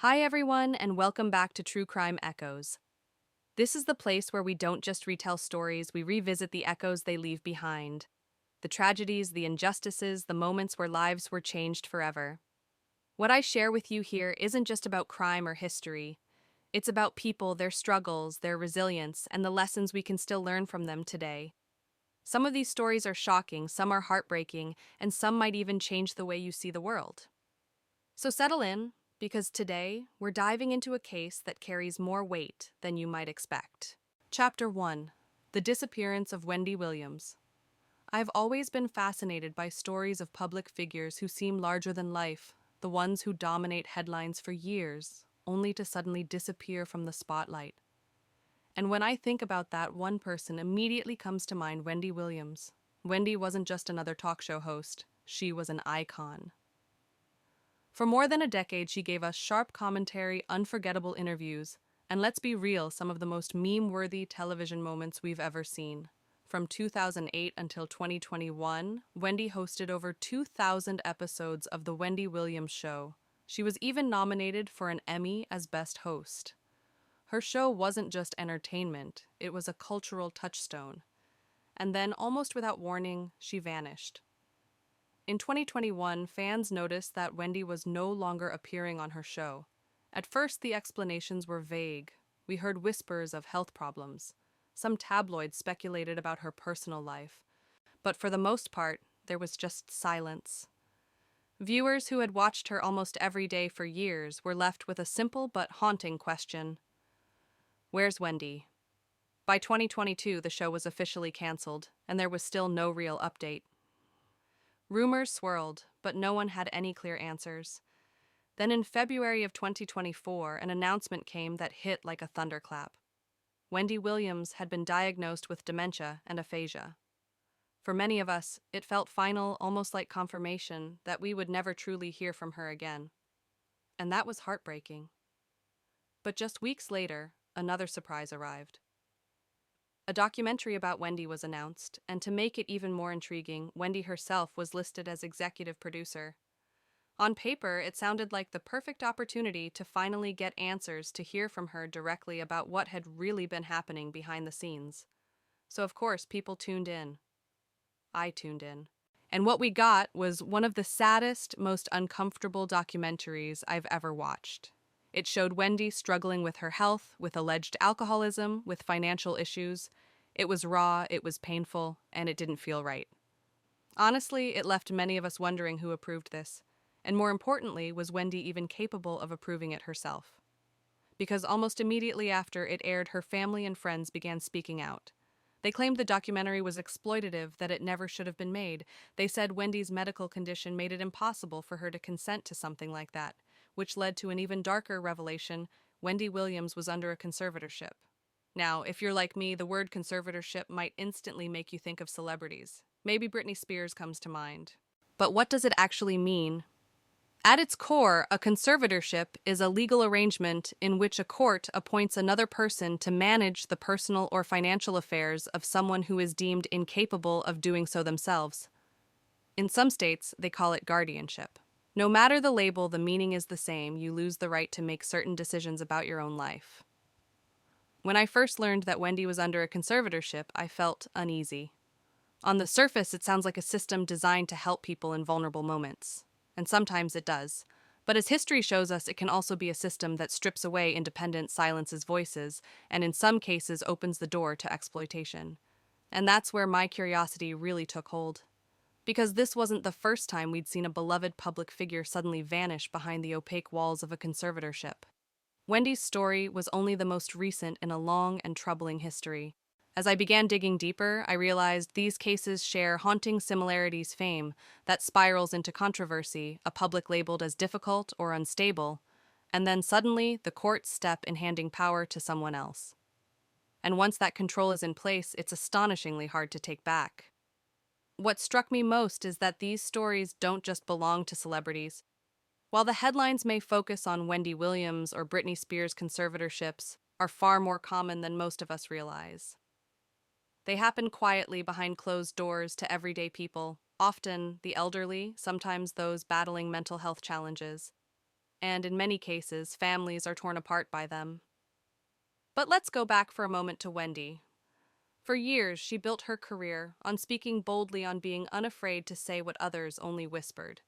Hi, everyone, and welcome back to True Crime Echoes. This is the place where we don't just retell stories, we revisit the echoes they leave behind. The tragedies, the injustices, the moments where lives were changed forever. What I share with you here isn't just about crime or history. It's about people, their struggles, their resilience, and the lessons we can still learn from them today. Some of these stories are shocking, some are heartbreaking, and some might even change the way you see the world. So settle in, because today we're diving into a case that carries more weight than you might expect. Chapter 1: The Disappearance of Wendy Williams. I've always been fascinated by stories of public figures who seem larger than life, the ones who dominate headlines for years, only to suddenly disappear from the spotlight. And when I think about that, one person immediately comes to mind: Wendy Williams. Wendy wasn't just another talk show host, she was an icon. For more than a decade, she gave us sharp commentary, unforgettable interviews, and let's be real, some of the most meme-worthy television moments we've ever seen. From 2008 until 2021, Wendy hosted over 2,000 episodes of The Wendy Williams Show. She was even nominated for an Emmy as Best Host. Her show wasn't just entertainment, it was a cultural touchstone. And then, almost without warning, she vanished. In 2021, fans noticed that Wendy was no longer appearing on her show. At first, the explanations were vague. We heard whispers of health problems. Some tabloids speculated about her personal life. But for the most part, there was just silence. Viewers who had watched her almost every day for years were left with a simple but haunting question: where's Wendy? By 2022, the show was officially canceled, and there was still no real update. Rumors swirled, but no one had any clear answers. Then in February of 2024, an announcement came that hit like a thunderclap. Wendy Williams had been diagnosed with dementia and aphasia. For many of us, it felt final, almost like confirmation that we would never truly hear from her again. And that was heartbreaking. But just weeks later, another surprise arrived. A documentary about Wendy was announced, and to make it even more intriguing, Wendy herself was listed as executive producer. On paper, it sounded like the perfect opportunity to finally get answers, to hear from her directly about what had really been happening behind the scenes. So of course, people tuned in. I tuned in. And what we got was one of the saddest, most uncomfortable documentaries I've ever watched. It showed Wendy struggling with her health, with alleged alcoholism, with financial issues. It was raw, it was painful, and it didn't feel right. Honestly, it left many of us wondering who approved this. And more importantly, was Wendy even capable of approving it herself? Because almost immediately after it aired, her family and friends began speaking out. They claimed the documentary was exploitative, that it never should have been made. They said Wendy's medical condition made it impossible for her to consent to something like that, which led to an even darker revelation: Wendy Williams was under a conservatorship. Now, if you're like me, the word conservatorship might instantly make you think of celebrities. Maybe Britney Spears comes to mind. But what does it actually mean? At its core, a conservatorship is a legal arrangement in which a court appoints another person to manage the personal or financial affairs of someone who is deemed incapable of doing so themselves. In some states, they call it guardianship. No matter the label, the meaning is the same: you lose the right to make certain decisions about your own life. When I first learned that Wendy was under a conservatorship, I felt uneasy. On the surface, it sounds like a system designed to help people in vulnerable moments. And sometimes it does. But as history shows us, it can also be a system that strips away independence, silences voices, and in some cases opens the door to exploitation. And that's where my curiosity really took hold. Because this wasn't the first time we'd seen a beloved public figure suddenly vanish behind the opaque walls of a conservatorship. Wendy's story was only the most recent in a long and troubling history. As I began digging deeper, I realized these cases share haunting similarities: fame that spirals into controversy, a public labeled as difficult or unstable, and then suddenly the courts step in, handing power to someone else. And once that control is in place, it's astonishingly hard to take back. What struck me most is that these stories don't just belong to celebrities. While the headlines may focus on Wendy Williams or Britney Spears' conservatorships, are far more common than most of us realize. They happen quietly behind closed doors to everyday people, often the elderly, sometimes those battling mental health challenges. and in many cases, families are torn apart by them. But let's go back for a moment to Wendy. For years, she built her career on speaking boldly, on being unafraid to say what others only whispered.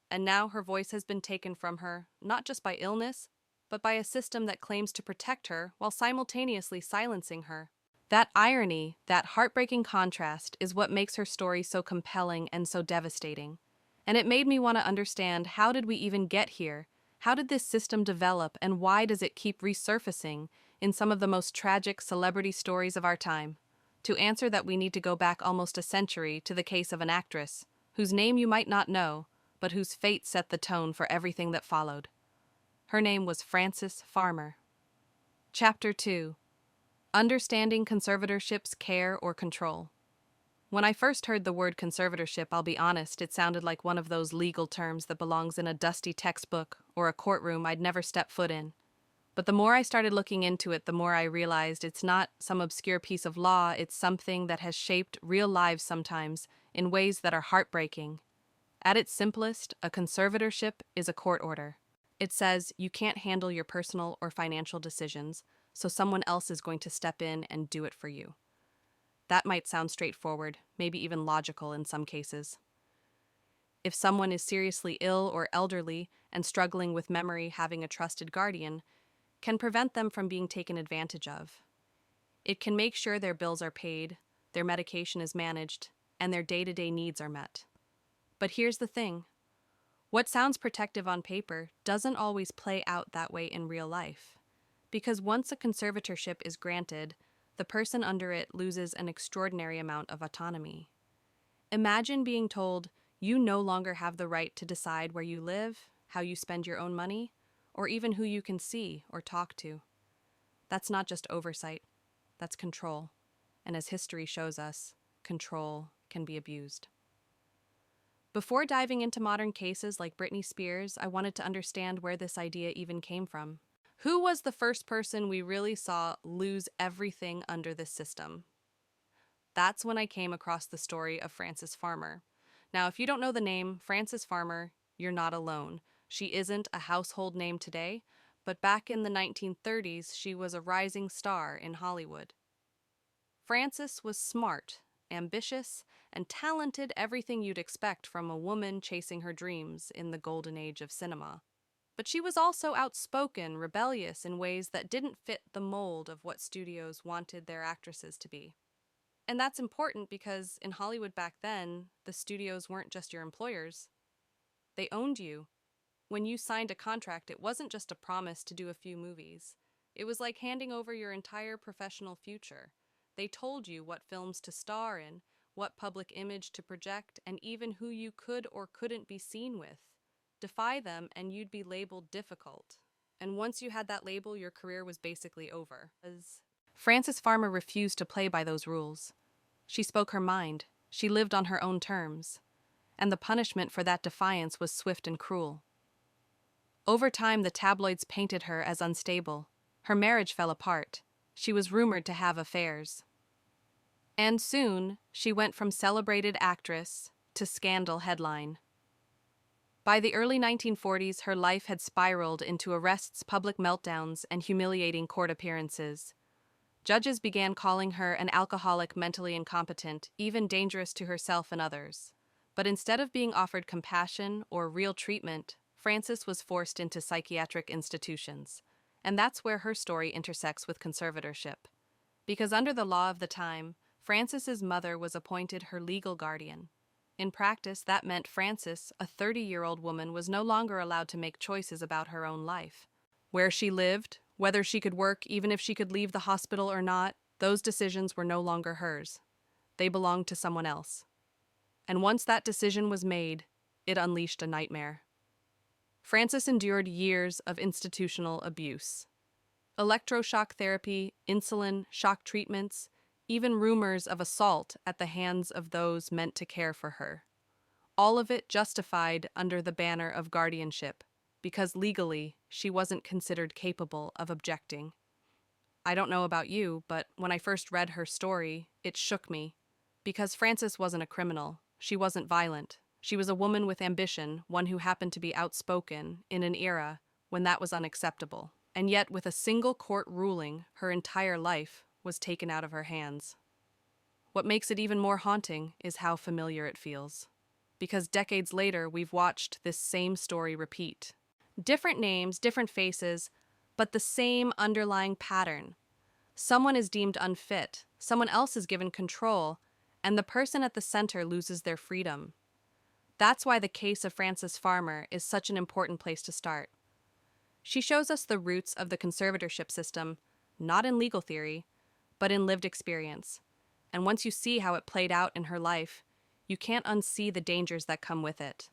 And now her voice has been taken from her, not just by illness, but by a system that claims to protect her while simultaneously silencing her. That irony, that heartbreaking contrast, is what makes her story so compelling and so devastating. And it made me want to understand, how did we even get here? How did this system develop, and why does it keep resurfacing in some of the most tragic celebrity stories of our time? To answer that, we need to go back almost a century to the case of an actress, whose name you might not know, but whose fate set the tone for everything that followed. Her name was Frances Farmer. Chapter 2. Understanding Conservatorships, Care or Control. When I first heard the word conservatorship, I'll be honest, it sounded like one of those legal terms that belongs in a dusty textbook or a courtroom I'd never step foot in. But the more I started looking into it, the more I realized it's not some obscure piece of law, it's something that has shaped real lives sometimes in ways that are heartbreaking. At its simplest, a conservatorship is a court order. It says you can't handle your personal or financial decisions, so someone else is going to step in and do it for you. That might sound straightforward, maybe even logical in some cases. If someone is seriously ill or elderly and struggling with memory, having a trusted guardian can prevent them from being taken advantage of. It can make sure their bills are paid, their medication is managed, and their day-to-day needs are met. But here's the thing. What sounds protective on paper doesn't always play out that way in real life. Because once a conservatorship is granted, the person under it loses an extraordinary amount of autonomy. Imagine being told you no longer have the right to decide where you live, how you spend your own money, or even who you can see or talk to. That's not just oversight, that's control. And as history shows us, control can be abused. Before diving into modern cases like Britney Spears, I wanted to understand where this idea even came from. Who was the first person we really saw lose everything under this system? That's when I came across the story of Frances Farmer. Now, if you don't know the name Frances Farmer, you're not alone. She isn't a household name today, but back in the 1930s, she was a rising star in Hollywood. Frances was smart, ambitious, and talented, everything you'd expect from a woman chasing her dreams in the golden age of cinema. But she was also outspoken, rebellious in ways that didn't fit the mold of what studios wanted their actresses to be. And that's important because in Hollywood back then, the studios weren't just your employers. They owned you. When you signed a contract, it wasn't just a promise to do a few movies. It was like handing over your entire professional future. They told you what films to star in, what public image to project, and even who you could or couldn't be seen with. Defy them and you'd be labeled difficult. And once you had that label, your career was basically over. Frances Farmer refused to play by those rules. She spoke her mind. She lived on her own terms. And the punishment for that defiance was swift and cruel. Over time, the tabloids painted her as unstable. Her marriage fell apart. She was rumored to have affairs. And soon, she went from celebrated actress to scandal headline. By the early 1940s, her life had spiraled into arrests, public meltdowns, and humiliating court appearances. Judges began calling her an alcoholic, mentally incompetent, even dangerous to herself and others. But instead of being offered compassion or real treatment, Frances was forced into psychiatric institutions. And that's where her story intersects with conservatorship. Because under the law of the time, Frances's mother was appointed her legal guardian. In practice, that meant Frances, a 30-year-old woman, was no longer allowed to make choices about her own life. Where she lived, whether she could work, even if she could leave the hospital or not, those decisions were no longer hers. They belonged to someone else. And once that decision was made, it unleashed a nightmare. Frances endured years of institutional abuse. Electroshock therapy, insulin, shock treatments, even rumors of assault at the hands of those meant to care for her. All of it justified under the banner of guardianship, because legally, she wasn't considered capable of objecting. I don't know about you, but when I first read her story, it shook me. Because Frances wasn't a criminal, she wasn't violent. She was a woman with ambition, one who happened to be outspoken in an era when that was unacceptable. And yet, with a single court ruling, her entire life was taken out of her hands. What makes it even more haunting is how familiar it feels. Because decades later, we've watched this same story repeat. Different names, different faces, but the same underlying pattern. Someone is deemed unfit, someone else is given control, and the person at the center loses their freedom. That's why the case of Frances Farmer is such an important place to start. She shows us the roots of the conservatorship system, not in legal theory, but in lived experience. And once you see how it played out in her life, you can't unsee the dangers that come with it.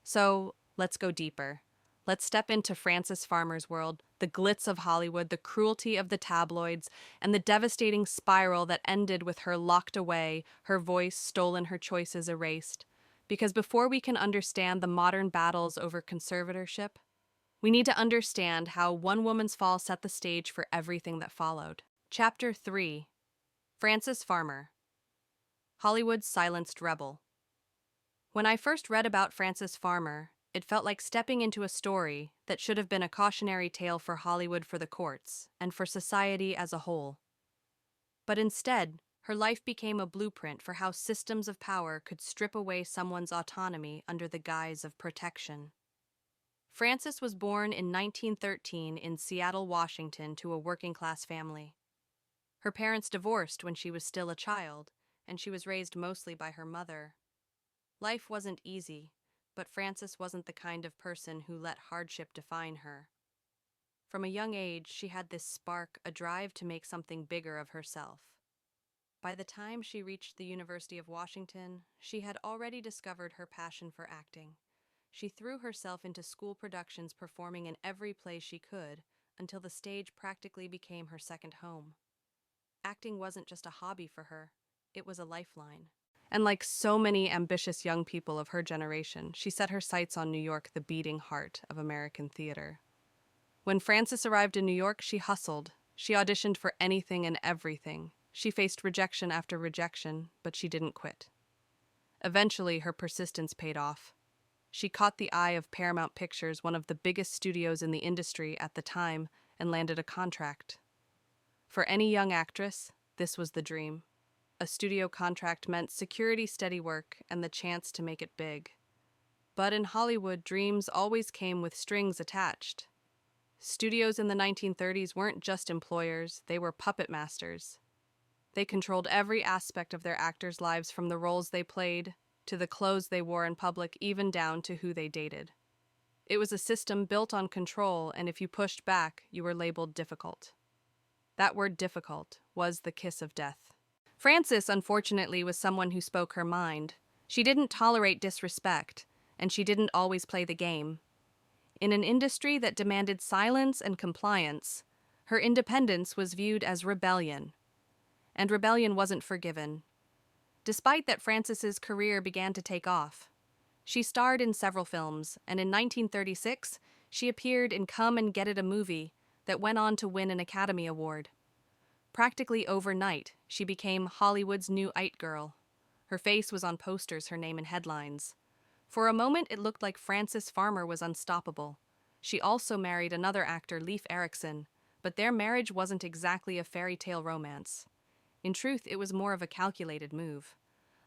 So, let's go deeper. Let's step into Frances Farmer's world, the glitz of Hollywood, the cruelty of the tabloids, and the devastating spiral that ended with her locked away, her voice stolen, her choices erased. Because before we can understand the modern battles over conservatorship, we need to understand how one woman's fall set the stage for everything that followed. Chapter 3. Frances Farmer, Hollywood's silenced rebel. When I first read about Frances Farmer, it felt like stepping into a story that should have been a cautionary tale for Hollywood, for the courts, and for society as a whole. But instead, her life became a blueprint for how systems of power could strip away someone's autonomy under the guise of protection. Frances was born in 1913 in Seattle, Washington, to a working-class family. Her parents divorced when she was still a child, and she was raised mostly by her mother. Life wasn't easy, but Frances wasn't the kind of person who let hardship define her. From a young age, she had this spark, a drive to make something bigger of herself. By the time she reached the University of Washington, she had already discovered her passion for acting. She threw herself into school productions, performing in every play she could, until the stage practically became her second home. Acting wasn't just a hobby for her, it was a lifeline. And like so many ambitious young people of her generation, she set her sights on New York, the beating heart of American theater. When Frances arrived in New York, she hustled. She auditioned for anything and everything. She faced rejection after rejection, but she didn't quit. Eventually, her persistence paid off. She caught the eye of Paramount Pictures, one of the biggest studios in the industry at the time, and landed a contract. For any young actress, this was the dream. A studio contract meant security, steady work, and the chance to make it big. But in Hollywood, dreams always came with strings attached. Studios in the 1930s weren't just employers, they were puppet masters. They controlled every aspect of their actors' lives, from the roles they played to the clothes they wore in public, even down to who they dated. It was a system built on control, and if you pushed back, you were labeled difficult. That word difficult was the kiss of death. Frances, unfortunately, was someone who spoke her mind. She didn't tolerate disrespect, and she didn't always play the game. In an industry that demanded silence and compliance, her independence was viewed as rebellion. And rebellion wasn't forgiven. Despite that, Frances's career began to take off. She starred in several films, and in 1936, she appeared in Come and Get It, a movie that went on to win an Academy Award. Practically overnight, she became Hollywood's new it girl. Her face was on posters, her name in headlines. For a moment, it looked like Frances Farmer was unstoppable. She also married another actor, Leif Erikson, but their marriage wasn't exactly a fairy tale romance. In truth, it was more of a calculated move.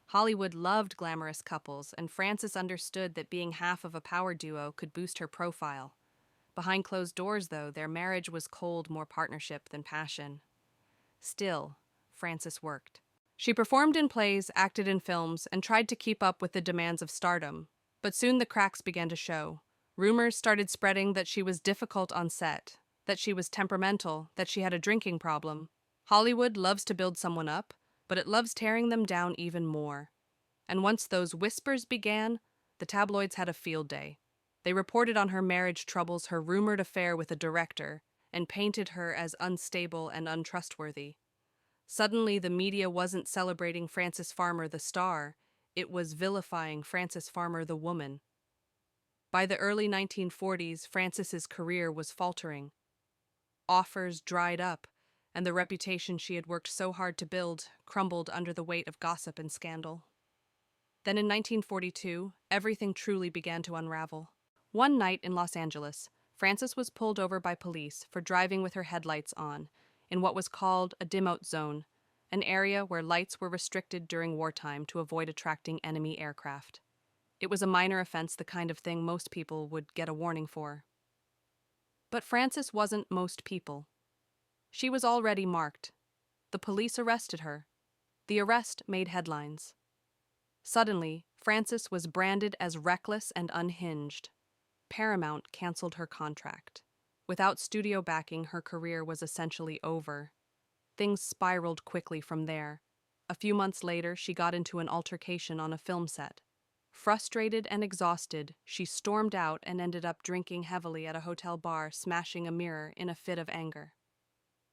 Hollywood loved glamorous couples, and Frances understood that being half of a power duo could boost her profile. Behind closed doors, though, their marriage was cold, more partnership than passion. Still, Frances worked. She performed in plays, acted in films, and tried to keep up with the demands of stardom. But soon the cracks began to show. Rumors started spreading that she was difficult on set, that she was temperamental, that she had a drinking problem. Hollywood loves to build someone up, but it loves tearing them down even more. And once those whispers began, the tabloids had a field day. They reported on her marriage troubles, her rumored affair with a director, and painted her as unstable and untrustworthy. Suddenly, the media wasn't celebrating Frances Farmer the star, it was vilifying Frances Farmer the woman. By the early 1940s, Frances's career was faltering. Offers dried up, and the reputation she had worked so hard to build crumbled under the weight of gossip and scandal. Then in 1942, everything truly began to unravel. One night in Los Angeles, Frances was pulled over by police for driving with her headlights on in what was called a dim-out zone, an area where lights were restricted during wartime to avoid attracting enemy aircraft. It was a minor offense, the kind of thing most people would get a warning for. But Frances wasn't most people. She was already marked. The police arrested her. The arrest made headlines. Suddenly, Frances was branded as reckless and unhinged. Paramount canceled her contract. Without studio backing, her career was essentially over. Things spiraled quickly from there. A few months later, she got into an altercation on a film set. Frustrated and exhausted, she stormed out and ended up drinking heavily at a hotel bar, smashing a mirror in a fit of anger.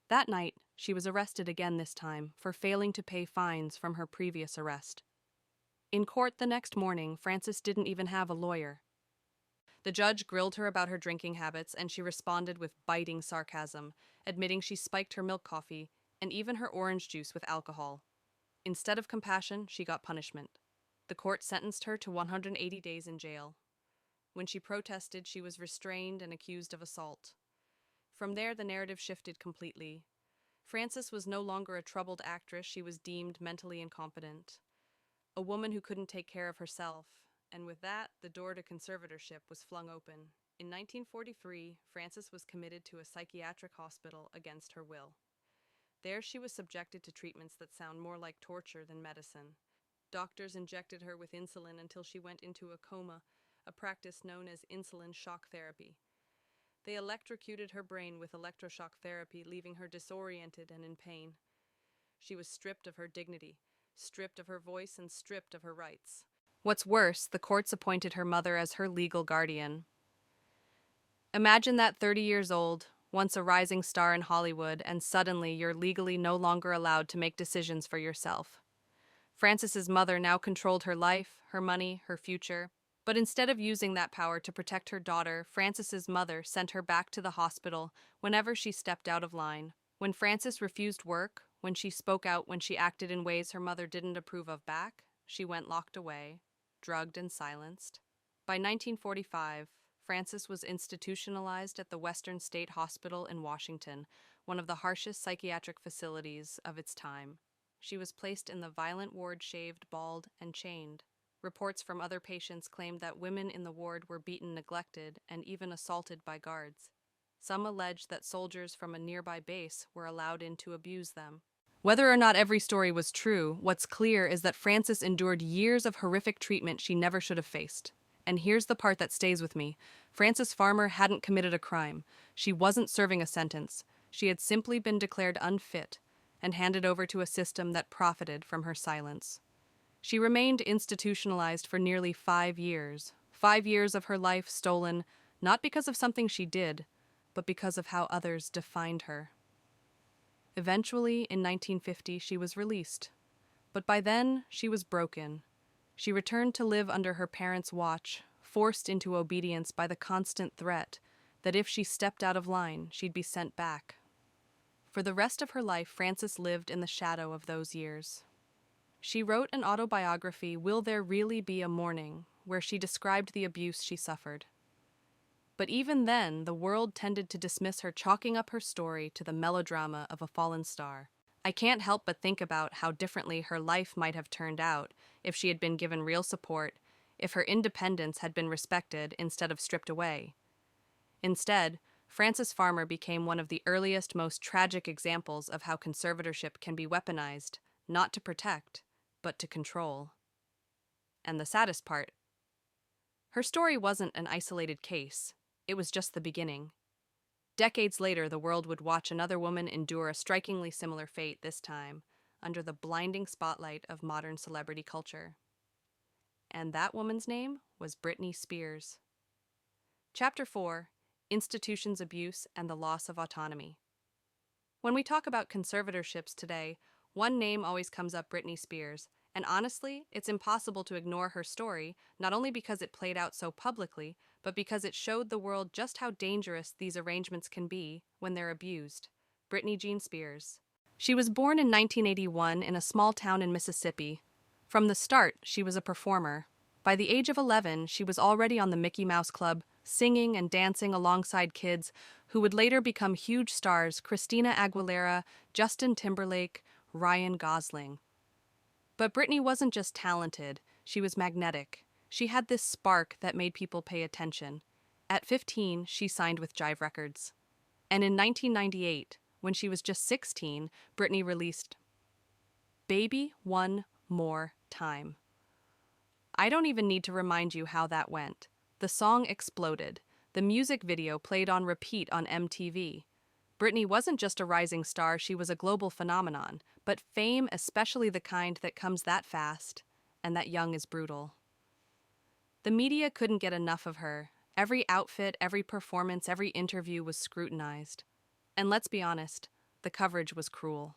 That night, she was arrested again, this time for failing to pay fines from her previous arrest. In court the next morning, Frances didn't even have a lawyer. The judge grilled her about her drinking habits, and she responded with biting sarcasm, admitting she spiked her milk coffee and even her orange juice with alcohol. Instead of compassion, she got punishment. The court sentenced her to 180 days in jail. When she protested, she was restrained and accused of assault. From there, the narrative shifted completely. Frances was no longer a troubled actress, she was deemed mentally incompetent. A woman who couldn't take care of herself, and with that, the door to conservatorship was flung open. In 1943, Frances was committed to a psychiatric hospital against her will. There she was subjected to treatments that sound more like torture than medicine. Doctors injected her with insulin until she went into a coma, a practice known as insulin shock therapy. They electrocuted her brain with electroshock therapy, leaving her disoriented and in pain. She was stripped of her dignity, stripped of her voice, and stripped of her rights. What's worse, the courts appointed her mother as her legal guardian. Imagine that, 30 years old, once a rising star in Hollywood, and suddenly you're legally no longer allowed to make decisions for yourself. Frances's mother now controlled her life, her money, her future. But instead of using that power to protect her daughter, Frances's mother sent her back to the hospital whenever she stepped out of line. When Frances refused work, when she spoke out, when she acted in ways her mother didn't approve of back, she went locked away, drugged and silenced. By 1945, Frances was institutionalized at the Western State Hospital in Washington, one of the harshest psychiatric facilities of its time. She was placed in the violent ward, shaved, bald, and chained. Reports from other patients claimed that women in the ward were beaten, neglected, and even assaulted by guards. Some alleged that soldiers from a nearby base were allowed in to abuse them. Whether or not every story was true, what's clear is that Frances endured years of horrific treatment she never should have faced. And here's the part that stays with me. Frances Farmer hadn't committed a crime. She wasn't serving a sentence. She had simply been declared unfit and handed over to a system that profited from her silence. She remained institutionalized for nearly 5 years. 5 years of her life stolen, not because of something she did, but because of how others defined her. Eventually, in 1950, she was released. But by then, she was broken. She returned to live under her parents' watch, forced into obedience by the constant threat that if she stepped out of line, she'd be sent back. For the rest of her life, Frances lived in the shadow of those years. She wrote an autobiography, Will There Really Be a Morning?, where she described the abuse she suffered. But even then, the world tended to dismiss her, chalking up her story to the melodrama of a fallen star. I can't help but think about how differently her life might have turned out if she had been given real support, if her independence had been respected instead of stripped away. Instead, Frances Farmer became one of the earliest, most tragic examples of how conservatorship can be weaponized, not to protect, but to control. And the saddest part, her story wasn't an isolated case. It was just the beginning. Decades later, the world would watch another woman endure a strikingly similar fate, this time under the blinding spotlight of modern celebrity culture. And that woman's name was Britney Spears. Chapter 4: Institutions Abuse and the Loss of Autonomy. When we talk about conservatorships today, one name always comes up: Britney Spears. And honestly, it's impossible to ignore her story, not only because it played out so publicly, but because it showed the world just how dangerous these arrangements can be when they're abused. Britney Jean Spears. She was born in 1981 in a small town in Mississippi. From the start, she was a performer. By the age of 11, she was already on the Mickey Mouse Club, singing and dancing alongside kids who would later become huge stars: Christina Aguilera, Justin Timberlake, Ryan Gosling. But Britney wasn't just talented, she was magnetic. She had this spark that made people pay attention. At 15, she signed with Jive Records. And in 1998, when she was just 16, Britney released Baby One More Time. I don't even need to remind you how that went. The song exploded. The music video played on repeat on MTV. Britney wasn't just a rising star, she was a global phenomenon. But fame, especially the kind that comes that fast and that young, is brutal. The media couldn't get enough of her. Every outfit, every performance, every interview was scrutinized. And let's be honest, the coverage was cruel.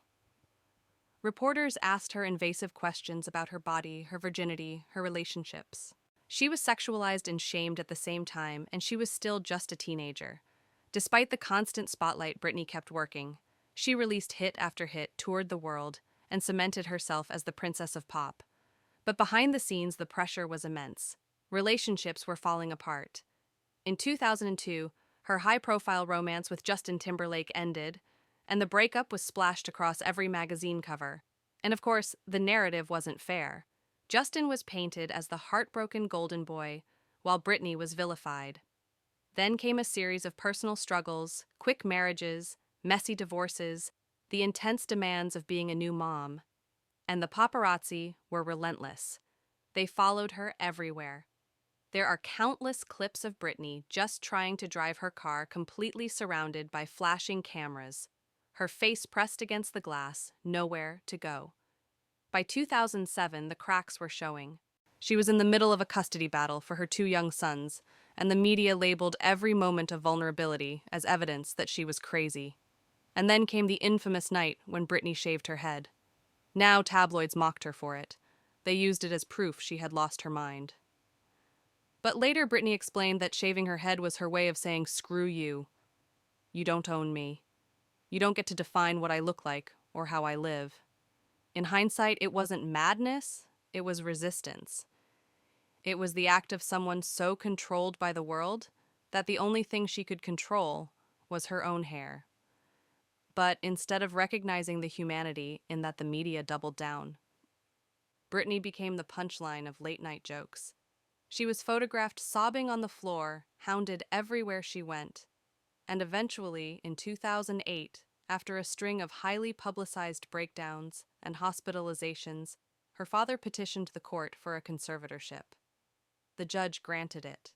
Reporters asked her invasive questions about her body, her virginity, her relationships. She was sexualized and shamed at the same time, and she was still just a teenager. Despite the constant spotlight, Britney kept working. She released hit after hit, toured the world, and cemented herself as the princess of pop. But behind the scenes, the pressure was immense. Relationships were falling apart. In 2002, her high-profile romance with Justin Timberlake ended, and the breakup was splashed across every magazine cover. And of course, the narrative wasn't fair. Justin was painted as the heartbroken golden boy, while Britney was vilified. Then came a series of personal struggles, quick marriages, messy divorces, the intense demands of being a new mom. And the paparazzi were relentless. They followed her everywhere. There are countless clips of Britney just trying to drive her car, completely surrounded by flashing cameras, her face pressed against the glass, nowhere to go. By 2007, the cracks were showing. She was in the middle of a custody battle for her two young sons, and the media labeled every moment of vulnerability as evidence that she was crazy. And then came the infamous night when Britney shaved her head. Now tabloids mocked her for it. They used it as proof she had lost her mind. But later, Britney explained that shaving her head was her way of saying, "Screw you. You don't own me. You don't get to define what I look like or how I live." In hindsight, it wasn't madness, it was resistance. It was the act of someone so controlled by the world that the only thing she could control was her own hair. But instead of recognizing the humanity in that, the media doubled down. Britney became the punchline of late-night jokes. She was photographed sobbing on the floor, hounded everywhere she went. And eventually, in 2008, after a string of highly publicized breakdowns and hospitalizations, her father petitioned the court for a conservatorship. The judge granted it.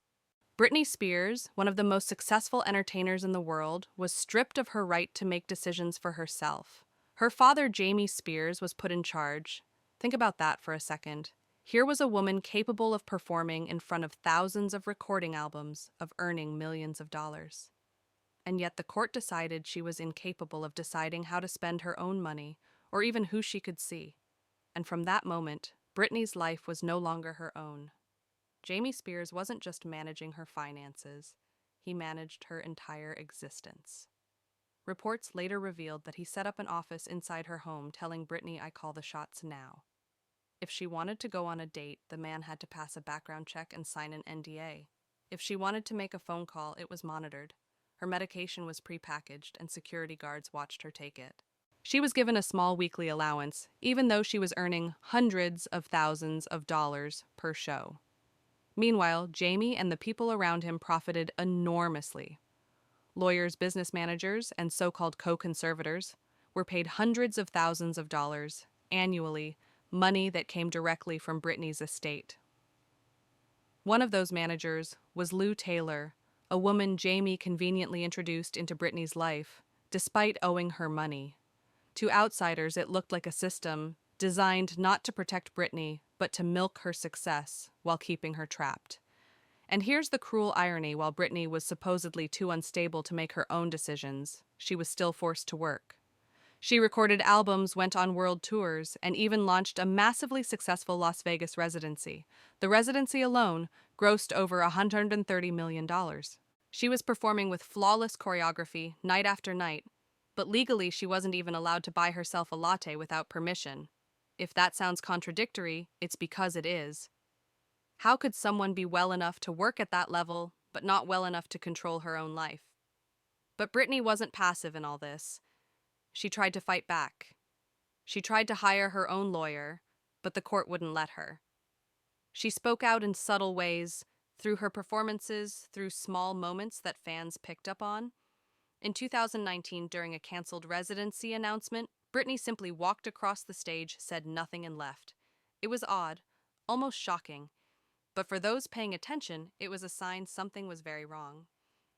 Britney Spears, one of the most successful entertainers in the world, was stripped of her right to make decisions for herself. Her father, Jamie Spears, was put in charge. Think about that for a second. Here was a woman capable of performing in front of thousands of recording albums, of earning millions of dollars. And yet the court decided she was incapable of deciding how to spend her own money, or even who she could see. And from that moment, Britney's life was no longer her own. Jamie Spears wasn't just managing her finances, he managed her entire existence. Reports later revealed that he set up an office inside her home, telling Britney, "I call the shots now." If she wanted to go on a date, the man had to pass a background check and sign an NDA. If she wanted to make a phone call, it was monitored. Her medication was prepackaged, and security guards watched her take it. She was given a small weekly allowance, even though she was earning hundreds of thousands of dollars per show. Meanwhile, Jamie and the people around him profited enormously. Lawyers, business managers, and so-called co-conservators were paid hundreds of thousands of dollars annually, money that came directly from Britney's estate. One of those managers was Lou Taylor, a woman Jamie conveniently introduced into Britney's life, despite owing her money. To outsiders, it looked like a system designed not to protect Britney, but to milk her success while keeping her trapped. And here's the cruel irony: while Britney was supposedly too unstable to make her own decisions, she was still forced to work. She recorded albums, went on world tours, and even launched a massively successful Las Vegas residency. The residency alone grossed over $130 million. She was performing with flawless choreography, night after night, but legally she wasn't even allowed to buy herself a latte without permission. If that sounds contradictory, it's because it is. How could someone be well enough to work at that level, but but not well enough to control her own life. But Britney wasn't passive in all this. She tried to fight back. She tried to hire her own lawyer, but the court wouldn't let her. She spoke out in subtle ways, through her performances, through small moments that fans picked up on. In 2019, during a canceled residency announcement, Britney simply walked across the stage, said nothing, and left. It was odd, almost shocking, but for those paying attention, it was a sign something was very wrong.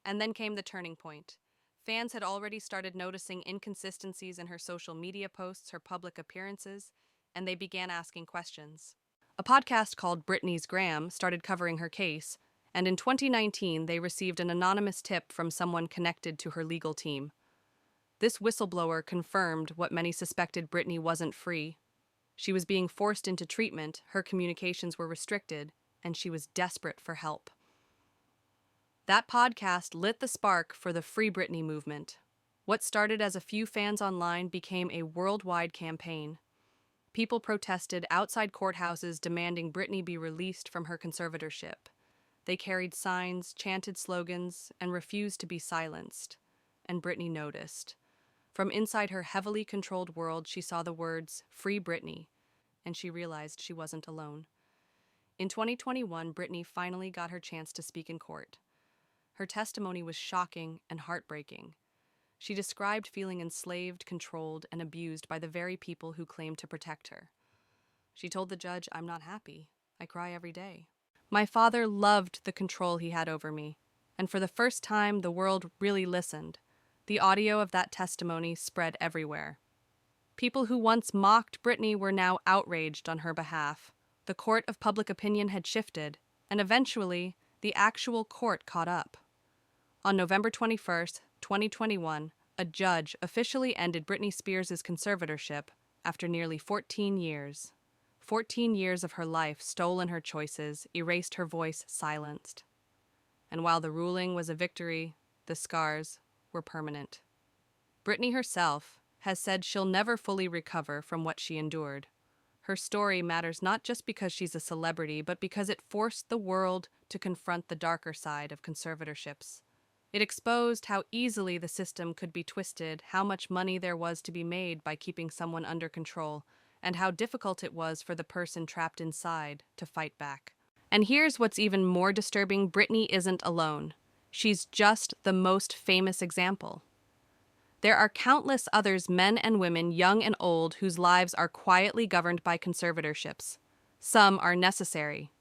And then came the turning point. Fans had already started noticing inconsistencies in her social media posts, her public appearances, and they began asking questions. A podcast called Britney's Gram started covering her case, and in 2019 they received an anonymous tip from someone connected to her legal team. This whistleblower confirmed what many suspected: Britney wasn't free. She was being forced into treatment, her communications were restricted, and she was desperate for help. That podcast lit the spark for the Free Britney movement. What started as a few fans online became a worldwide campaign. People protested outside courthouses demanding Britney be released from her conservatorship. They carried signs, chanted slogans, and refused to be silenced. And Britney noticed. From inside her heavily controlled world, she saw the words, "Free Britney," and she realized she wasn't alone. In 2021, Britney finally got her chance to speak in court. Her testimony was shocking and heartbreaking. She described feeling enslaved, controlled, and abused by the very people who claimed to protect her. She told the judge, "I'm not happy. I cry every day. My father loved the control he had over me, and for the first time, the world really listened." The audio of that testimony spread everywhere. People who once mocked Britney were now outraged on her behalf. The court of public opinion had shifted, and eventually, the actual court caught up. On November 21st, 2021, a judge officially ended Britney Spears' conservatorship after nearly 14 years. 14 years of her life stolen her choices, erased her voice, silenced. And while the ruling was a victory, the scars were permanent. Britney herself has said she'll never fully recover from what she endured. Her story matters not just because she's a celebrity, but because it forced the world to confront the darker side of conservatorships. It exposed how easily the system could be twisted, how much money there was to be made by keeping someone under control, and how difficult it was for the person trapped inside to fight back. And here's what's even more disturbing: Britney isn't alone. She's just the most famous example. There are countless others, men and women, young and old, whose lives are quietly governed by conservatorships. Some are necessary.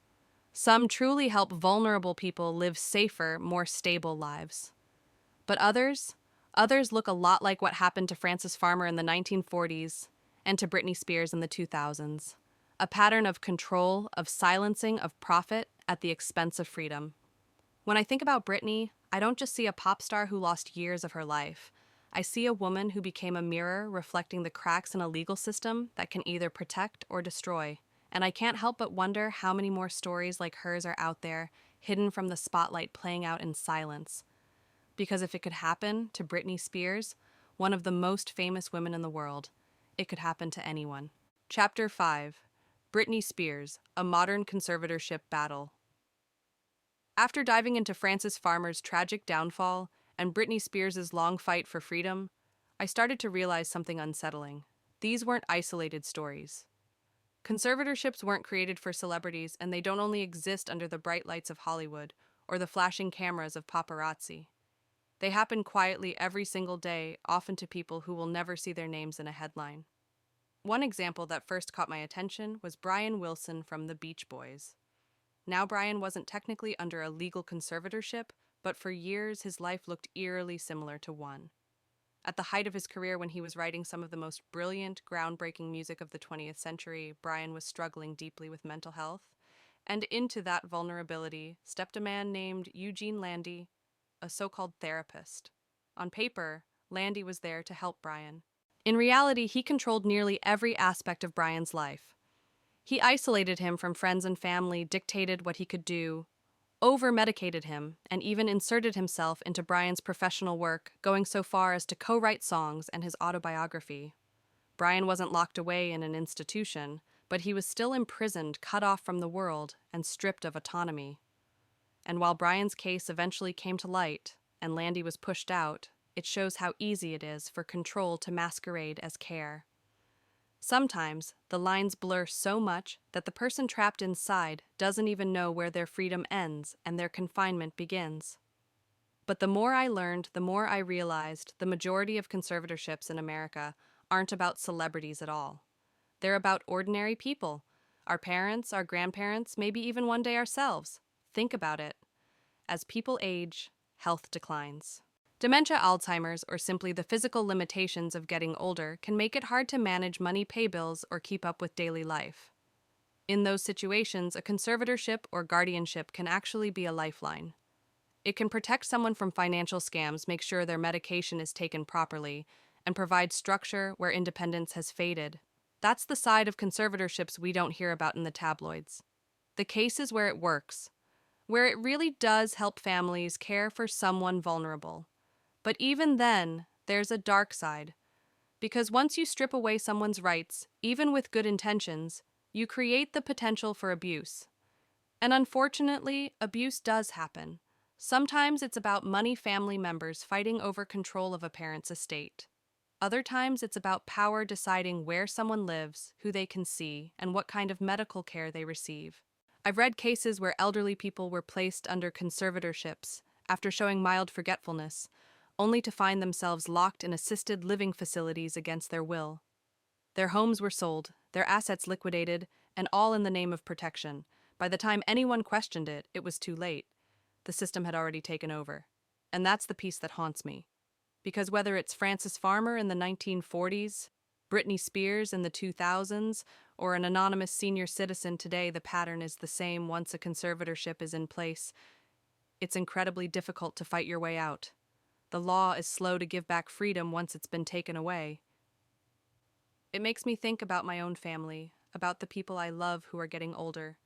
Some truly help vulnerable people live safer, more stable lives. But others look a lot like what happened to Frances Farmer in the 1940s and to Britney Spears in the 2000s. A pattern of control, of silencing, of profit at the expense of freedom. When I think about Britney, I don't just see a pop star who lost years of her life. I see a woman who became a mirror reflecting the cracks in a legal system that can either protect or destroy. And I can't help but wonder how many more stories like hers are out there, hidden from the spotlight, playing out in silence. Because if it could happen to Britney Spears, one of the most famous women in the world, it could happen to anyone. Chapter 5: Britney Spears, a modern conservatorship battle. After diving into Frances Farmer's tragic downfall and Britney Spears' long fight for freedom, I started to realize something unsettling. These weren't isolated stories. Conservatorships weren't created for celebrities, and they don't only exist under the bright lights of Hollywood or the flashing cameras of paparazzi. They happen quietly every single day, often to people who will never see their names in a headline. One example that first caught my attention was Brian Wilson from the Beach Boys. Now, Brian wasn't technically under a legal conservatorship, but for years his life looked eerily similar to one. At the height of his career, when he was writing some of the most brilliant, groundbreaking music of the 20th century, Brian was struggling deeply with mental health. And into that vulnerability stepped a man named Eugene Landy, a so-called therapist. On paper, Landy was there to help Brian. In reality, he controlled nearly every aspect of Brian's life. He isolated him from friends and family, dictated what he could do, over-medicated him, and even inserted himself into Brian's professional work, going so far as to co-write songs and his autobiography. Brian wasn't locked away in an institution, but he was still imprisoned, cut off from the world, and stripped of autonomy. And while Brian's case eventually came to light and Landy was pushed out, it shows how easy it is for control to masquerade as care. Sometimes, the lines blur so much that the person trapped inside doesn't even know where their freedom ends and their confinement begins. But the more I learned, the more I realized the majority of conservatorships in America aren't about celebrities at all. They're about ordinary people. Our parents, our grandparents, maybe even one day ourselves. Think about it. As people age, health declines. Dementia, Alzheimer's, or simply the physical limitations of getting older can make it hard to manage money, pay bills, or keep up with daily life. In those situations, a conservatorship or guardianship can actually be a lifeline. It can protect someone from financial scams, make sure their medication is taken properly, and provide structure where independence has faded. That's the side of conservatorships we don't hear about in the tabloids. The cases where it works, where it really does help families care for someone vulnerable. But even then, there's a dark side. Because once you strip away someone's rights, even with good intentions, you create the potential for abuse. And unfortunately, abuse does happen. Sometimes it's about money, family members fighting over control of a parent's estate. Other times it's about power deciding where someone lives, who they can see, and what kind of medical care they receive. I've read cases where elderly people were placed under conservatorships after showing mild forgetfulness, only to find themselves locked in assisted living facilities against their will. Their homes were sold, their assets liquidated, and all in the name of protection. By the time anyone questioned it, it was too late. The system had already taken over. And that's the piece that haunts me. Because whether it's Frances Farmer in the 1940s, Britney Spears in the 2000s, or an anonymous senior citizen today, the pattern is the same once a conservatorship is in place. It's incredibly difficult to fight your way out. The law is slow to give back freedom once it's been taken away. It makes me think about my own family, about the people I love who are getting older.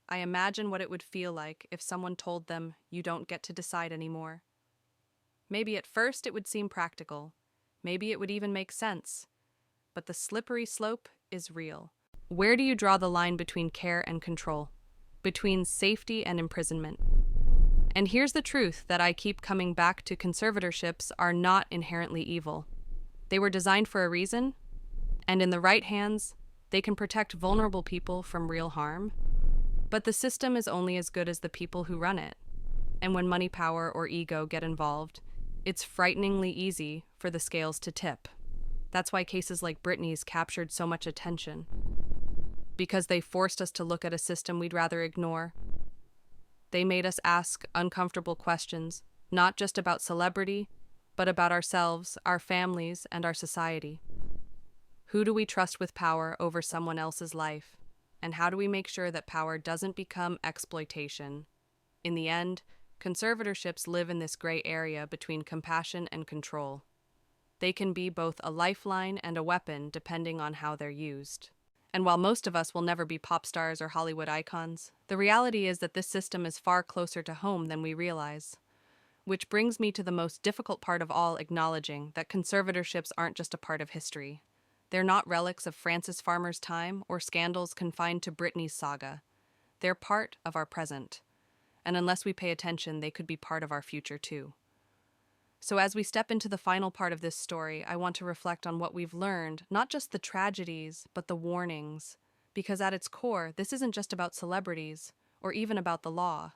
I imagine what it would feel like if someone told them, "You don't get to decide anymore." Maybe at first it would seem practical. Maybe it would even make sense. But the slippery slope is real. Where do you draw the line between care and control? Between safety and imprisonment? And here's the truth that I keep coming back to: conservatorships are not inherently evil. They were designed for a reason, and in the right hands, they can protect vulnerable people from real harm. But the system is only as good as the people who run it. And when money, power, or ego get involved, it's frighteningly easy for the scales to tip. That's why cases like Britney's captured so much attention. Because they forced us to look at a system we'd rather ignore. They made us ask uncomfortable questions, not just about celebrity, but about ourselves, our families, and our society. Who do we trust with power over someone else's life? And how do we make sure that power doesn't become exploitation? In the end, conservatorships live in this gray area between compassion and control. They can be both a lifeline and a weapon depending on how they're used. And while most of us will never be pop stars or Hollywood icons, the reality is that this system is far closer to home than we realize. Which brings me to the most difficult part of all: acknowledging that conservatorships aren't just a part of history. They're not relics of Frances Farmer's time or scandals confined to Britney's saga. They're part of our present. And unless we pay attention, they could be part of our future too. So as we step into the final part of this story, I want to reflect on what we've learned, not just the tragedies, but the warnings. Because at its core, this isn't just about celebrities, or even about the law.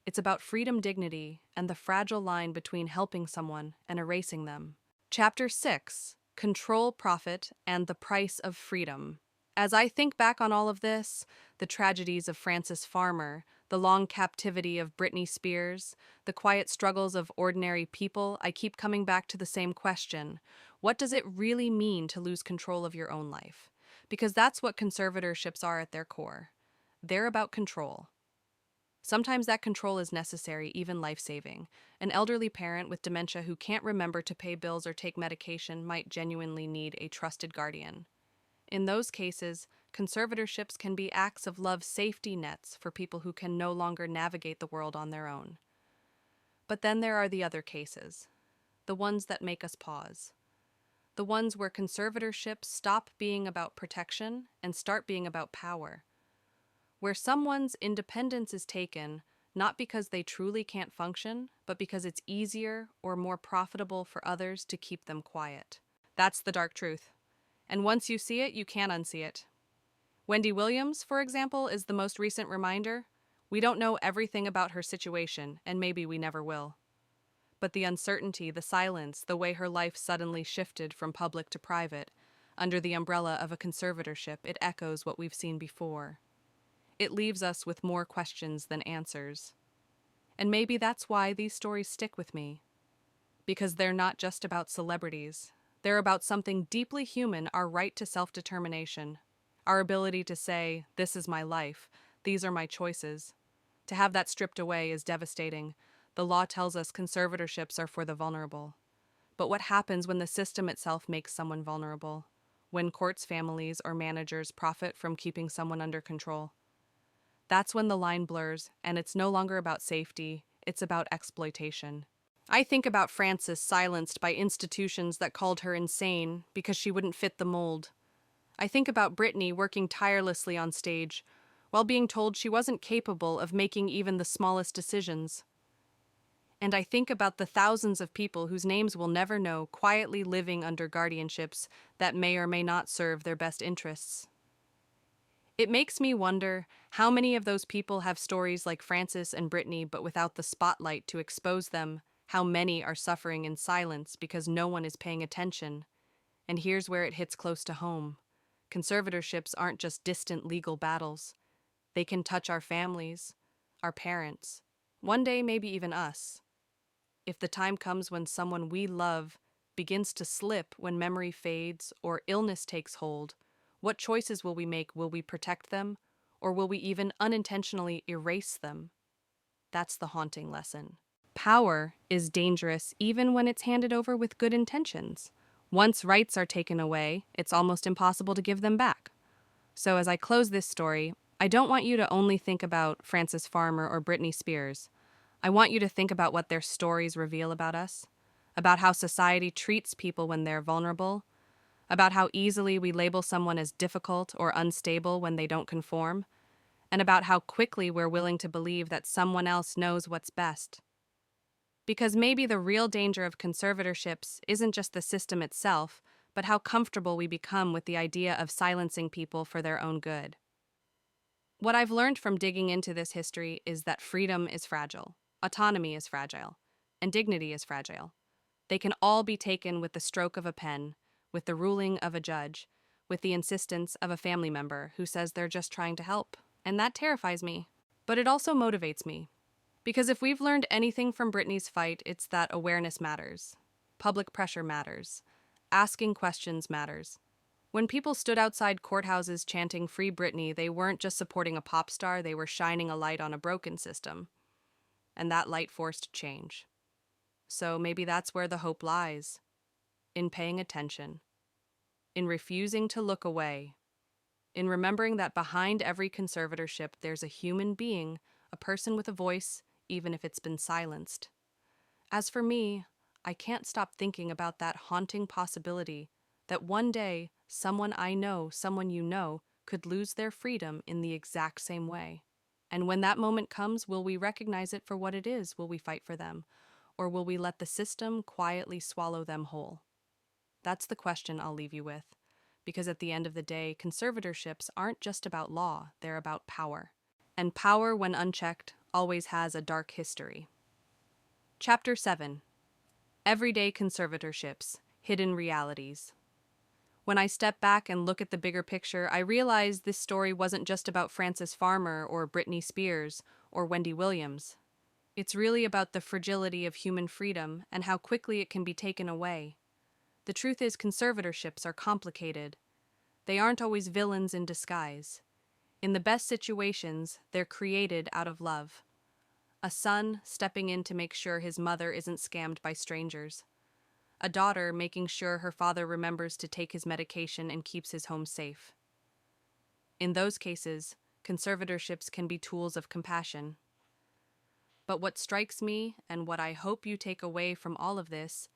It's about freedom, dignity, and the fragile line between helping someone and erasing them. Chapter 6: Control, Profit, and the Price of Freedom. As I think back on all of this, the tragedies of Frances Farmer, the long captivity of Britney Spears, the quiet struggles of ordinary people, I keep coming back to the same question: what does it really mean to lose control of your own life? Because that's what conservatorships are at their core. They're about control. Sometimes that control is necessary, even life-saving. An elderly parent with dementia who can't remember to pay bills or take medication might genuinely need a trusted guardian. In those cases, conservatorships can be acts of love, safety nets for people who can no longer navigate the world on their own. But then there are the other cases, the ones that make us pause. The ones where conservatorships stop being about protection and start being about power. Where someone's independence is taken, not because they truly can't function, but because it's easier or more profitable for others to keep them quiet. That's the dark truth. And once you see it, you can't unsee it. Wendy Williams, for example, is the most recent reminder. We don't know everything about her situation, and maybe we never will. But the uncertainty, the silence, the way her life suddenly shifted from public to private, under the umbrella of a conservatorship, it echoes what we've seen before. It leaves us with more questions than answers. And maybe that's why these stories stick with me. Because they're not just about celebrities. They're about something deeply human, our right to self-determination. Our ability to say, this is my life, these are my choices. To have that stripped away is devastating. The law tells us conservatorships are for the vulnerable. But what happens when the system itself makes someone vulnerable? When courts, families, or managers profit from keeping someone under control? That's when the line blurs, and it's no longer about safety, it's about exploitation. I think about Frances silenced by institutions that called her insane because she wouldn't fit the mold. I think about Britney working tirelessly on stage, while being told she wasn't capable of making even the smallest decisions. And I think about the thousands of people whose names we'll never know, quietly living under guardianships that may or may not serve their best interests. It makes me wonder how many of those people have stories like Frances and Britney but without the spotlight to expose them, how many are suffering in silence because no one is paying attention. And here's where it hits close to home. Conservatorships aren't just distant legal battles. They can touch our families, our parents, one day maybe even us. If the time comes when someone we love begins to slip, when memory fades or illness takes hold, what choices will we make? Will we protect them, or will we even unintentionally erase them? That's the haunting lesson. Power is dangerous even when it's handed over with good intentions. Once rights are taken away, it's almost impossible to give them back. So as I close this story, I don't want you to only think about Frances Farmer or Britney Spears. I want you to think about what their stories reveal about us, about how society treats people when they're vulnerable, about how easily we label someone as difficult or unstable when they don't conform, and about how quickly we're willing to believe that someone else knows what's best. Because maybe the real danger of conservatorships isn't just the system itself, but how comfortable we become with the idea of silencing people for their own good. What I've learned from digging into this history is that freedom is fragile, autonomy is fragile, and dignity is fragile. They can all be taken with the stroke of a pen, with the ruling of a judge, with the insistence of a family member who says they're just trying to help. And that terrifies me. But it also motivates me. Because if we've learned anything from Britney's fight, it's that awareness matters. Public pressure matters. Asking questions matters. When people stood outside courthouses chanting "Free Britney," they weren't just supporting a pop star, they were shining a light on a broken system. And that light forced change. So maybe that's where the hope lies. In paying attention. In refusing to look away. In remembering that behind every conservatorship there's a human being, a person with a voice, even if it's been silenced. As for me, I can't stop thinking about that haunting possibility that one day someone I know, someone you know, could lose their freedom in the exact same way. And when that moment comes, will we recognize it for what it is? Will we fight for them? Or will we let the system quietly swallow them whole? That's the question I'll leave you with. Because at the end of the day, conservatorships aren't just about law, they're about power. And power, when unchecked, always has a dark history. Chapter 7. Everyday Conservatorships, Hidden Realities. When I step back and look at the bigger picture, I realize this story wasn't just about Frances Farmer or Britney Spears or Wendy Williams. It's really about the fragility of human freedom and how quickly it can be taken away. The truth is, conservatorships are complicated. They aren't always villains in disguise. In the best situations, they're created out of love. A son stepping in to make sure his mother isn't scammed by strangers. A daughter making sure her father remembers to take his medication and keeps his home safe. In those cases, conservatorships can be tools of compassion. But what strikes me, and what I hope you take away from all of this,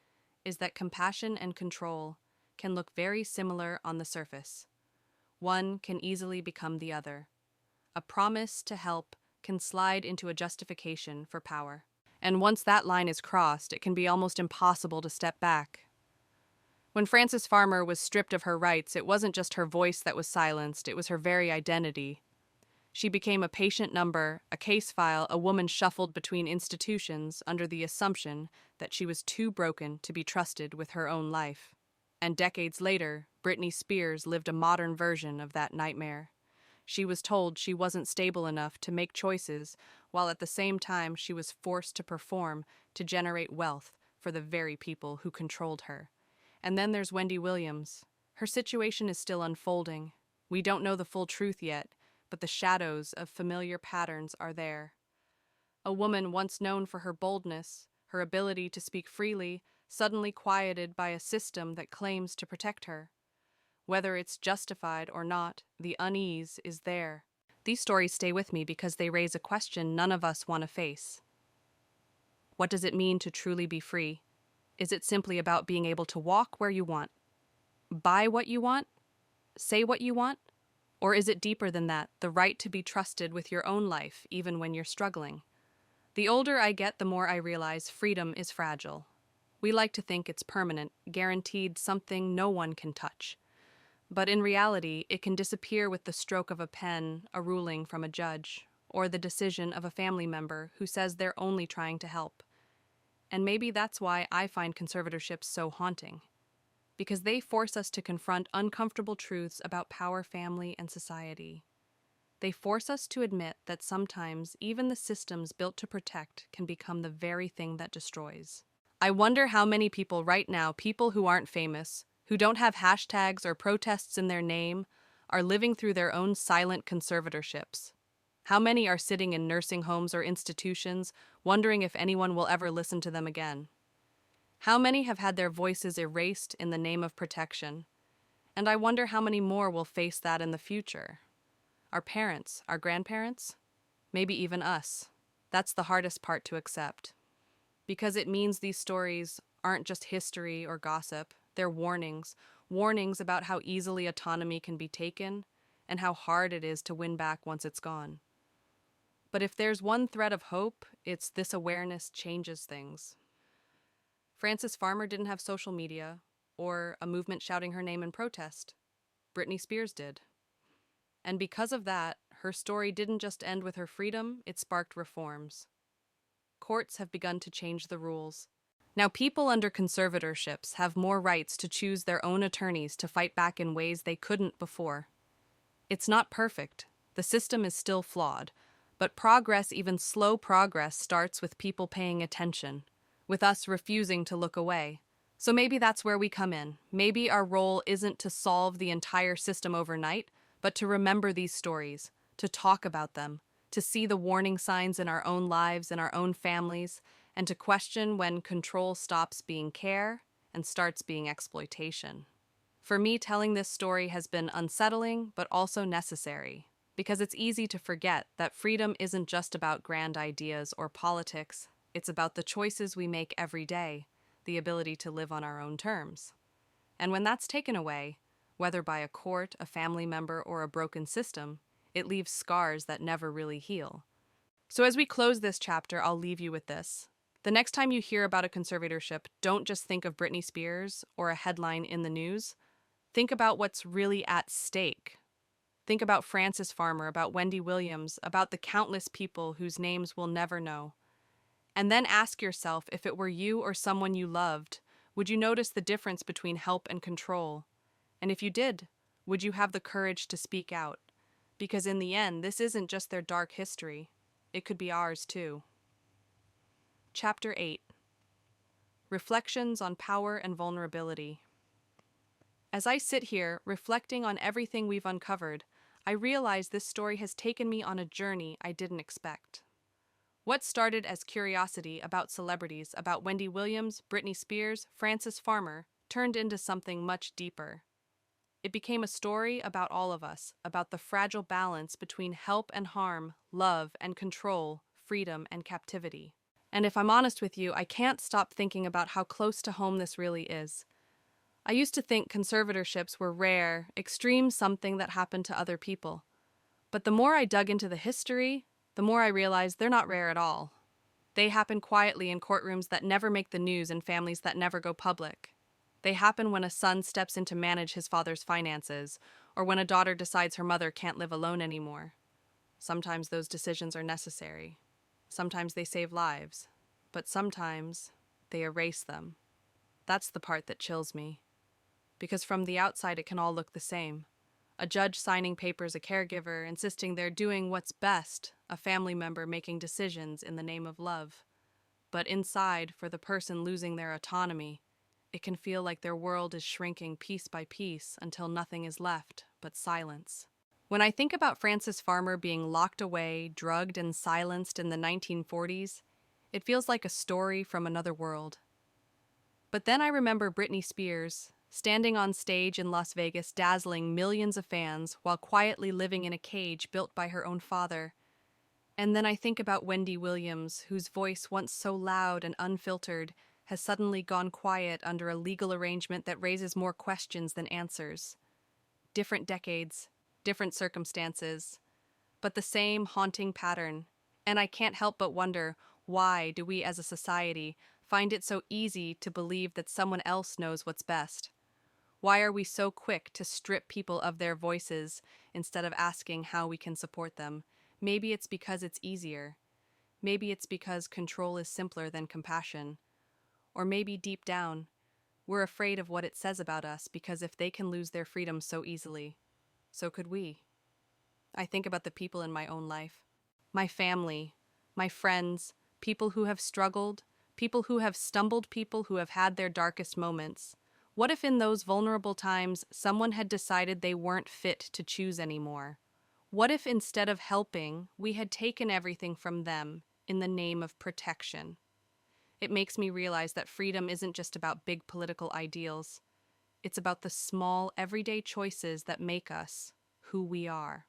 is that compassion and control can look very similar on the surface. One can easily become the other. A promise to help can slide into a justification for power. And once that line is crossed, it can be almost impossible to step back. When Frances Farmer was stripped of her rights, it wasn't just her voice that was silenced, it was her very identity. She became a patient number, a case file, a woman shuffled between institutions under the assumption that she was too broken to be trusted with her own life. And decades later, Britney Spears lived a modern version of that nightmare. She was told she wasn't stable enough to make choices, while at the same time she was forced to perform to generate wealth for the very people who controlled her. And then there's Wendy Williams. Her situation is still unfolding. We don't know the full truth yet, but the shadows of familiar patterns are there. A woman once known for her boldness, her ability to speak freely, suddenly quieted by a system that claims to protect her. Whether it's justified or not, the unease is there. These stories stay with me because they raise a question none of us want to face. What does it mean to truly be free? Is it simply about being able to walk where you want, buy what you want, say what you want? Or is it deeper than that, the right to be trusted with your own life, even when you're struggling? The older I get, the more I realize freedom is fragile. We like to think it's permanent, guaranteed, something no one can touch. But in reality, it can disappear with the stroke of a pen, a ruling from a judge, or the decision of a family member who says they're only trying to help. And maybe that's why I find conservatorships so haunting. Because they force us to confront uncomfortable truths about power, family, and society. They force us to admit that sometimes even the systems built to protect can become the very thing that destroys. I wonder how many people right now, people who aren't famous, who don't have hashtags or protests in their name, are living through their own silent conservatorships. How many are sitting in nursing homes or institutions, wondering if anyone will ever listen to them again? How many have had their voices erased in the name of protection? And I wonder how many more will face that in the future. Our parents, our grandparents, maybe even us. That's the hardest part to accept. Because it means these stories aren't just history or gossip, they're warnings. Warnings about how easily autonomy can be taken and how hard it is to win back once it's gone. But if there's one thread of hope, it's this awareness changes things. Frances Farmer didn't have social media or a movement shouting her name in protest. Britney Spears did. And because of that, her story didn't just end with her freedom, it sparked reforms. Courts have begun to change the rules. Now people under conservatorships have more rights to choose their own attorneys to fight back in ways they couldn't before. It's not perfect. The system is still flawed. But progress, even slow progress, starts with people paying attention, with us refusing to look away. So maybe that's where we come in. Maybe our role isn't to solve the entire system overnight, but to remember these stories, to talk about them, to see the warning signs in our own lives, in our own families, and to question when control stops being care and starts being exploitation. For me, telling this story has been unsettling, but also necessary, because it's easy to forget that freedom isn't just about grand ideas or politics. It's about the choices we make every day, the ability to live on our own terms. And when that's taken away, whether by a court, a family member, or a broken system, it leaves scars that never really heal. So as we close this chapter, I'll leave you with this. The next time you hear about a conservatorship, don't just think of Britney Spears or a headline in the news. Think about what's really at stake. Think about Frances Farmer, about Wendy Williams, about the countless people whose names we'll never know. And then ask yourself, if it were you or someone you loved, would you notice the difference between help and control? And if you did, would you have the courage to speak out? Because in the end, this isn't just their dark history. It could be ours too. Chapter 8. Reflections on Power and Vulnerability. As I sit here, reflecting on everything we've uncovered, I realize this story has taken me on a journey I didn't expect. What started as curiosity about celebrities, about Wendy Williams, Britney Spears, Frances Farmer, turned into something much deeper. It became a story about all of us, about the fragile balance between help and harm, love and control, freedom and captivity. And if I'm honest with you, I can't stop thinking about how close to home this really is. I used to think conservatorships were rare, extreme something that happened to other people. But the more I dug into the history, the more I realize they're not rare at all. They happen quietly in courtrooms that never make the news and families that never go public. They happen when a son steps in to manage his father's finances, or when a daughter decides her mother can't live alone anymore. Sometimes those decisions are necessary. Sometimes they save lives. But sometimes they erase them. That's the part that chills me. Because from the outside it can all look the same. A judge signing papers, a caregiver insisting they're doing what's best, a family member making decisions in the name of love. But inside, for the person losing their autonomy, it can feel like their world is shrinking piece by piece until nothing is left but silence. When I think about Frances Farmer being locked away, drugged, and silenced in the 1940s, it feels like a story from another world. But then I remember Britney Spears, standing on stage in Las Vegas, dazzling millions of fans while quietly living in a cage built by her own father. And then I think about Wendy Williams, whose voice, once so loud and unfiltered, has suddenly gone quiet under a legal arrangement that raises more questions than answers. Different decades, different circumstances, but the same haunting pattern. And I can't help but wonder, why do we as a society find it so easy to believe that someone else knows what's best? Why are we so quick to strip people of their voices instead of asking how we can support them? Maybe it's because it's easier. Maybe it's because control is simpler than compassion. Or maybe deep down, we're afraid of what it says about us because if they can lose their freedom so easily, so could we. I think about the people in my own life. My family, my friends, people who have struggled, people who have stumbled, people who have had their darkest moments. What if in those vulnerable times someone had decided they weren't fit to choose anymore? What if instead of helping, we had taken everything from them in the name of protection? It makes me realize that freedom isn't just about big political ideals. It's about the small, everyday choices that make us who we are.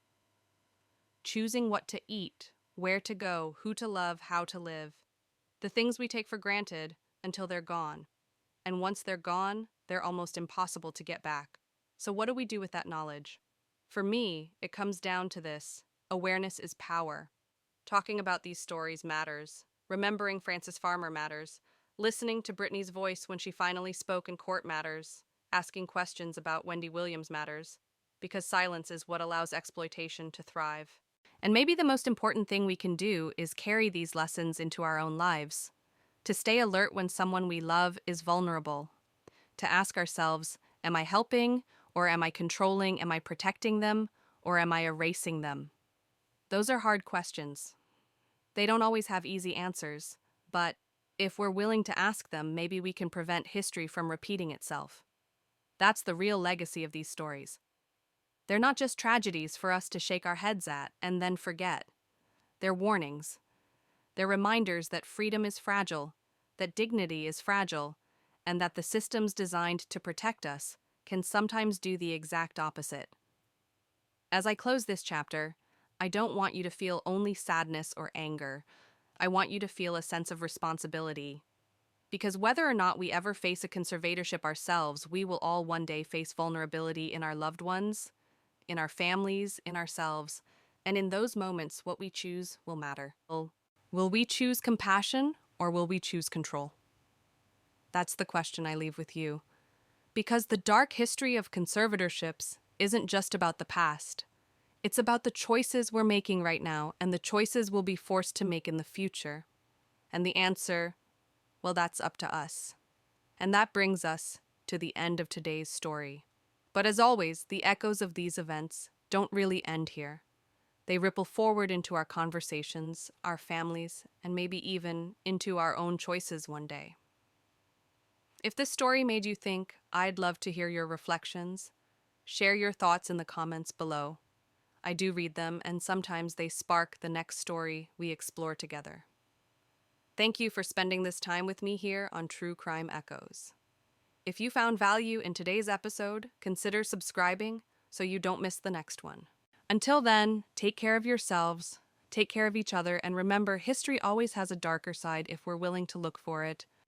Choosing what to eat, where to go, who to love, how to live. The things we take for granted until they're gone. And once they're gone, they're almost impossible to get back. So what do we do with that knowledge? For me, it comes down to this: awareness is power. Talking about these stories matters. Remembering Frances Farmer matters. Listening to Britney's voice when she finally spoke in court matters. Asking questions about Wendy Williams matters. Because silence is what allows exploitation to thrive. And maybe the most important thing we can do is carry these lessons into our own lives. To stay alert when someone we love is vulnerable. To ask ourselves, am I helping, or am I controlling? Am I protecting them, or am I erasing them? Those are hard questions. They don't always have easy answers, but if we're willing to ask them, maybe we can prevent history from repeating itself. That's the real legacy of these stories. They're not just tragedies for us to shake our heads at and then forget. They're warnings. They're reminders that freedom is fragile, that dignity is fragile, and that the systems designed to protect us can sometimes do the exact opposite. As I close this chapter, I don't want you to feel only sadness or anger. I want you to feel a sense of responsibility. Because whether or not we ever face a conservatorship ourselves, we will all one day face vulnerability in our loved ones, in our families, in ourselves. And in those moments, what we choose will matter. Will we choose compassion or will we choose control? That's the question I leave with you. Because the dark history of conservatorships isn't just about the past. It's about the choices we're making right now and the choices we'll be forced to make in the future. And the answer, well, that's up to us. And that brings us to the end of today's story. But as always, the echoes of these events don't really end here. They ripple forward into our conversations, our families, and maybe even into our own choices one day. If this story made you think, I'd love to hear your reflections. Share your thoughts in the comments below. I do read them, and sometimes they spark the next story we explore together. Thank you for spending this time with me here on True Crime Echoes. If you found value in today's episode, consider subscribing so you don't miss the next one. Until then, take care of yourselves, take care of each other, and remember, history always has a darker side if we're willing to look for it.